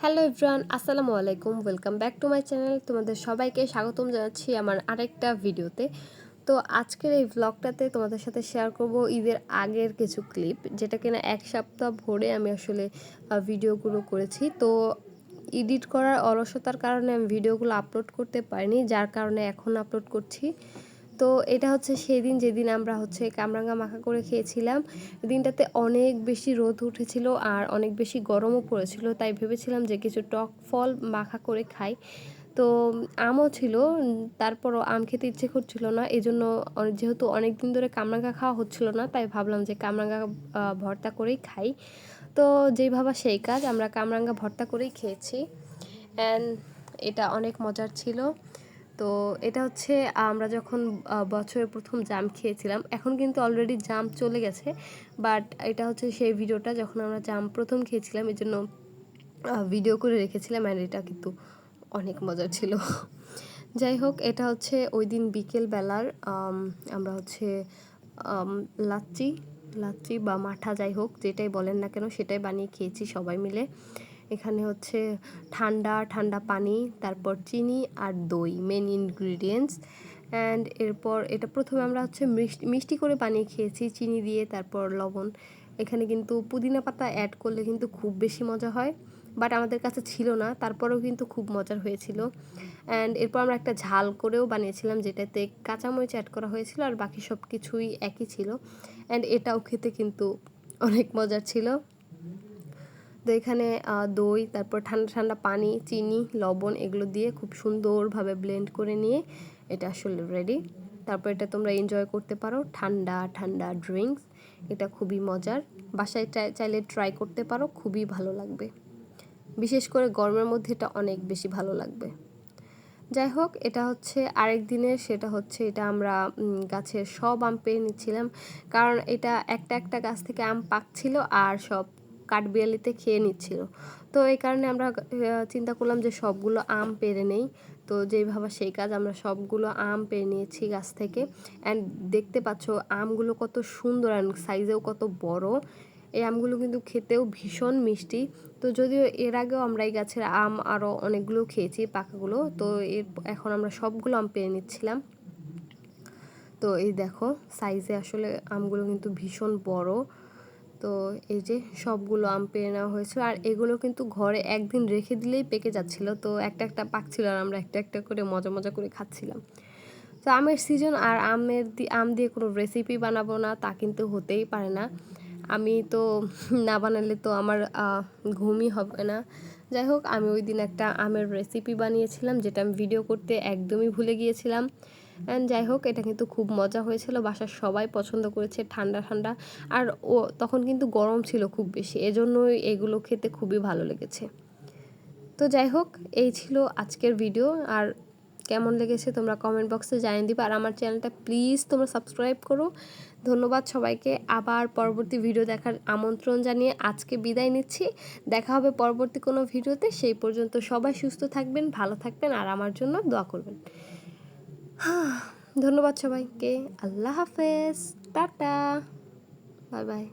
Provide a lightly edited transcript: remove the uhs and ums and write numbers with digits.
Hello everyone, আসসালামু আলাইকুম। Welcome back to my channel. তোমাদের সবাইকে স্বাগতম জানাচ্ছি আমার আরেকটা ভিডিওতে। তো আজকের এই ব্লগটাতে তোমাদের সাথে শেয়ার করব ঈদের আগের কিছু ক্লিপ, যেটা কিনা এক সপ্তাহ ভরে আমি আসলে ভিডিওগুলো করেছি। তো এডিট করার অলসতার কারণে আমি ভিডিওগুলো আপলোড করতে পারিনি, যার কারণে এখন আপলোড করছি। তো এটা হচ্ছে সেদিন যেদিন আমরা কামরাঙ্গা মাখা করে খেয়েছিলাম। দিনটাতে অনেক বেশি রোদ উঠেছিল আর অনেক বেশি গরমও পড়েছিল, তাই ভেবেছিলাম যে কিছু টক ফল মাখা করে খাই। তো আমও ছিল, তারপরও আম খেতে ইচ্ছে করছিল না, এজন্য যেহেতু অনেক দিন ধরে কামরাঙ্গা খাওয়া হচ্ছিল না, তাই ভাবলাম যে কামরাঙ্গা ভর্তা করেই খাই। তো যেই ভাবা সেই কাজ, আমরা কামরাঙ্গা ভর্তা করেই খেয়েছি অ্যান্ড এটা অনেক মজার ছিল। তো এটা হচ্ছে আমরা যখন বছরের প্রথম জাম খেয়েছিলাম, এখন কিন্তু অলরেডি জাম চলে গেছে, বাট এটা হচ্ছে সেই ভিডিওটা যখন আমরা জাম প্রথম খেয়েছিলাম, এই জন্য ভিডিও করে রেখেছিলাম। অ্যান্ড এটা কিন্তু অনেক মজার ছিল। যাই হোক, এটা হচ্ছে ওই দিন বিকেলবেলার আমরা লাচ্চি লাচ্চি বা মাঠা, যাই হোক যেটাই বলেন না কেন, সেটাই বানিয়ে খেয়েছি সবাই মিলে। এখানে হচ্ছে ঠান্ডা ঠান্ডা পানি, তারপর চিনি আর দই মেন ইনগ্রিডিয়েন্টস। অ্যান্ড এরপর এটা প্রথমে আমরা মিষ্টি করে বানিয়ে খেয়েছি চিনি দিয়ে, তারপর লবণ। এখানে কিন্তু পুদিনা পাতা অ্যাড করলে কিন্তু খুব বেশি মজা হয়, বাট আমাদের কাছে ছিল না, তারপরেও কিন্তু খুব মজার হয়েছিল। অ্যান্ড এরপর আমরা একটা ঝাল করেও বানিয়েছিলাম, যেটাতে কাঁচামরিচ অ্যাড করা হয়েছিল আর বাকি সব কিছুই একই ছিল। অ্যান্ড এটাও খেতে কিন্তু অনেক মজার ছিল। তো এখানে দই, তারপর ঠান্ডা ঠান্ডা পানি, চিনি, লবণ এগুলো দিয়ে খুব সুন্দরভাবে ব্লেন্ড করে নিয়ে এটা আসলে রেডি। তারপর এটা তোমরা এনজয় করতে পারো, ঠান্ডা ঠান্ডা ড্রিঙ্কস। এটা খুবই মজার, বাসায় চাইলে ট্রাই করতে পারো, খুবই ভালো লাগবে। বিশেষ করে গরমের মধ্যে এটা অনেক বেশি ভালো লাগবে। যাই হোক, এটা হচ্ছে আরেক দিনের, সেটা হচ্ছে এটা আমরা গাছের সব আম পেড়ে নিচ্ছিলাম, কারণ এটা একটা একটা গাছ থেকে আম পাকছিল আর সব কাঠবিড়ালিতে খেয়ে নিচ্ছিল। তো এই কারণে আমরা চিন্তা করলাম যে সবগুলো আম পেড়ে নেই। তো যেই ভাবা সেই কাজ, আমরা সবগুলো আম পেড়ে নিয়েছি গাছ থেকে। অ্যান্ড দেখতে পাচ্ছ আমগুলো কত সুন্দর অ্যান্ড সাইজেও কত বড়। এই আমগুলো কিন্তু খেতেও ভীষণ মিষ্টি। তো যদিও এর আগেও আমরা এই গাছের আম আরও অনেকগুলো খেয়েছি পাকাগুলো, তো এখন আমরা সবগুলো আম পেড়ে নিচ্ছিলাম। তো এই দেখো সাইজে আসলে আমগুলো কিন্তু ভীষণ বড়। তো এই যে সবগুলো আম পেড়ে নেওয়া হয়েছিল, আর এগুলো কিন্তু ঘরে একদিন রেখে দিলেই পেকে যাচ্ছিল। তো একটা একটা পাকছিল আর আমরা একটা একটা করে মজা মজা করে খাচ্ছিলাম। তো আমের সিজন, আর আম দিয়ে কোনো রেসিপি বানাবো না তা কিন্তু হতেই পারে না। আমি তো না বানালে তো আমার ঘুমই হবে না। যাই হোক, আমি ওই দিন একটা আমের রেসিপি বানিয়েছিলাম, যেটা আমি ভিডিও করতে একদমই ভুলে গিয়েছিলাম। অ্যান্ড যাই হোক, এটা কিন্তু খুব মজা হয়েছিল, বাসার সবাই পছন্দ করেছে, ঠান্ডা ঠান্ডা। আর তখন কিন্তু গরম ছিল খুব বেশি, এজন্যই এগুলো খেতে খুবই ভালো লেগেছে। তো যাই হোক, এই ছিল আজকের ভিডিও। আর কেমন লেগেছে তোমরা কমেন্ট বক্সে জানিয়ে দিবা, আর আমার চ্যানেলটা প্লিজ তোমরা সাবস্ক্রাইব করো। ধন্যবাদ সবাইকে। আবার পরবর্তী ভিডিও দেখার আমন্ত্রণ জানিয়ে আজকে বিদায় নিচ্ছি। দেখা হবে পরবর্তী কোনো ভিডিওতে। সেই পর্যন্ত সবাই সুস্থ থাকবেন, ভালো থাকবেন আর আমার জন্য দোয়া করবেন। ধন্যবাদ সবাইকে। আল্লাহ হাফেজ, টাটা, বাই বাই।